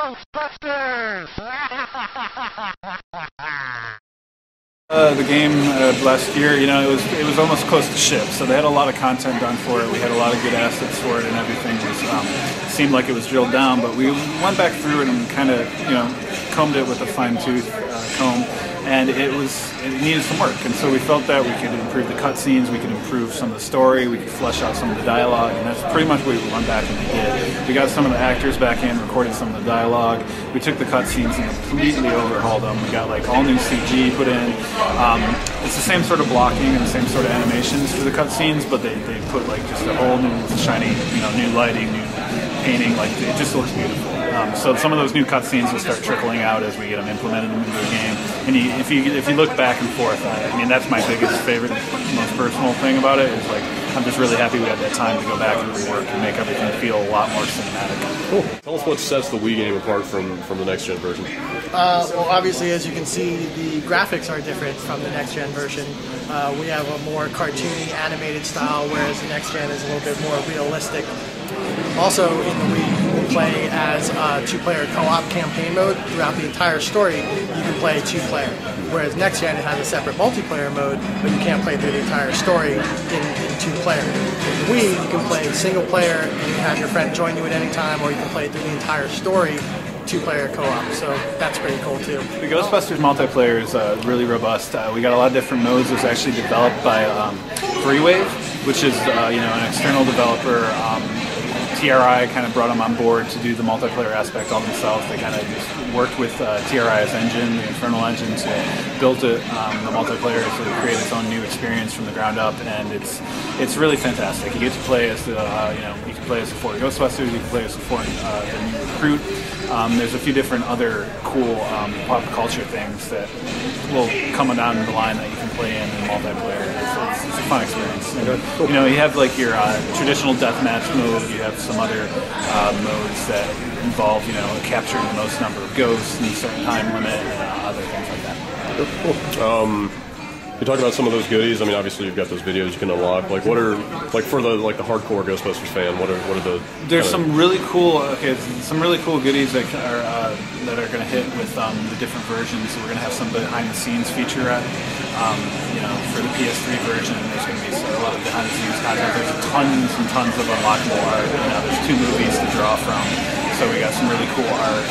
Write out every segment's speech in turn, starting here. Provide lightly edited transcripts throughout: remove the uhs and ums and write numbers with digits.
Ghostbusters! The game last year, you know, it was almost close to ship, so they had a lot of content done for it. We had a lot of good assets for it, and everything was seemed like it was drilled down. But we went back through it and kind of, you know, combed it with a fine-tooth comb, and it needed some work. And so we felt that we could improve the cutscenes, we could improve some of the story, we could flesh out some of the dialogue, and that's pretty much what we went back and we did. We got some of the actors back in, recorded some of the dialogue. We took the cutscenes and completely overhauled them. We got like all new CG put in. It's the same sort of blocking and the same sort of animations for the cutscenes, but they put like just a whole new shiny, you know, new lighting, new painting. Like it just looks beautiful. So some of those new cutscenes will start trickling out as we get them implemented into the game. And if you look back and forth, I mean that's my biggest favorite, most personal thing about it is like I'm just really happy we had that time to go back and rework and make everything feel a lot more cinematic. Cool. Tell us what sets the Wii game apart from the next gen version. Well, obviously, as you can see, the graphics are different from the next gen version. We have a more cartoony, animated style, whereas the next gen is a little bit more realistic. Also, in the Wii, you can play as a two-player co-op campaign mode throughout the entire story. You can play two-player, whereas next gen it has a separate multiplayer mode, but you can't play through the entire story in two-player. With the Wii, you can play single-player and you have your friend join you at any time, or you can play through the entire story two-player co-op, so that's pretty cool too. The Ghostbusters multiplayer is really robust. We got a lot of different modes. It was actually developed by Freewave, which is you know, an external developer. TRI kind of brought them on board to do the multiplayer aspect all themselves. They kind of just worked with TRI's engine, the Infernal engine, to build the multiplayer to create its own new experience from the ground up, and it's really fantastic. You get to play as the you know, you can play as the four Ghostbusters, you can play as the new recruit. There's a few different other cool pop culture things that will come down the line that you can play in multiplayer. It's a fun experience. And, you know, you have like your traditional deathmatch mode. You have some other modes that involve, you know, capturing the most number of ghosts in a certain time limit and other things like that. Cool. You talk about some of those goodies. I mean, obviously you've got those videos you can unlock. Like, what are for the hardcore Ghostbusters fan? What are the? There's some really cool goodies that are going to hit with the different versions. So we're going to have some behind the scenes featurette. You know, for the PS3 version, there's going to be a lot of behind the scenes content. There's tons and tons of unlockable art. You know, there's 2 movies to draw from. So we got some really cool art.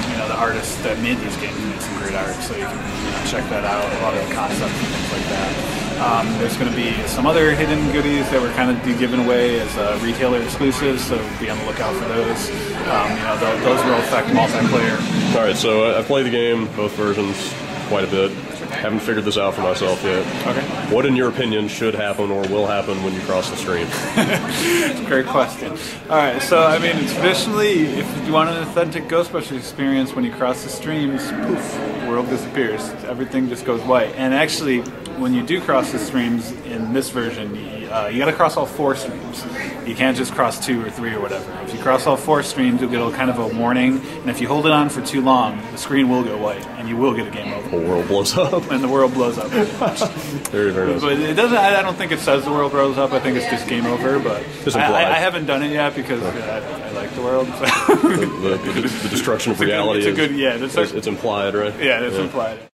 You know, the artists that made these games made some great art, so you can check that out. A lot of the concepts and things like that. There's going to be some other hidden goodies that we're kind of giving away as retailer exclusives, so be on the lookout for those. You know, those will affect multiplayer. All right, so I've played the game, both versions, quite a bit. Haven't figured this out for myself yet. Okay. What, in your opinion, should happen or will happen when you cross the stream? It's a great question. All right, so I mean, traditionally, if you want an authentic Ghostbusters experience, when you cross the streams, poof, the world disappears. Everything just goes white. And actually, when you do cross the streams in this version, you got to cross all 4 streams. You can't just cross 2 or 3 or whatever. If you cross all 4 streams, you'll get a kind of a warning, and if you hold it on for too long, the screen will go white, and you will get a game over. The whole world blows up. And the world blows up. Very, very nice. But it doesn't. I don't think it says the world blows up. I think it's just game over. But I haven't done it yet because I like the world. So. The destruction of reality. It's a good. Yeah, it's implied, right? Yeah, it's implied.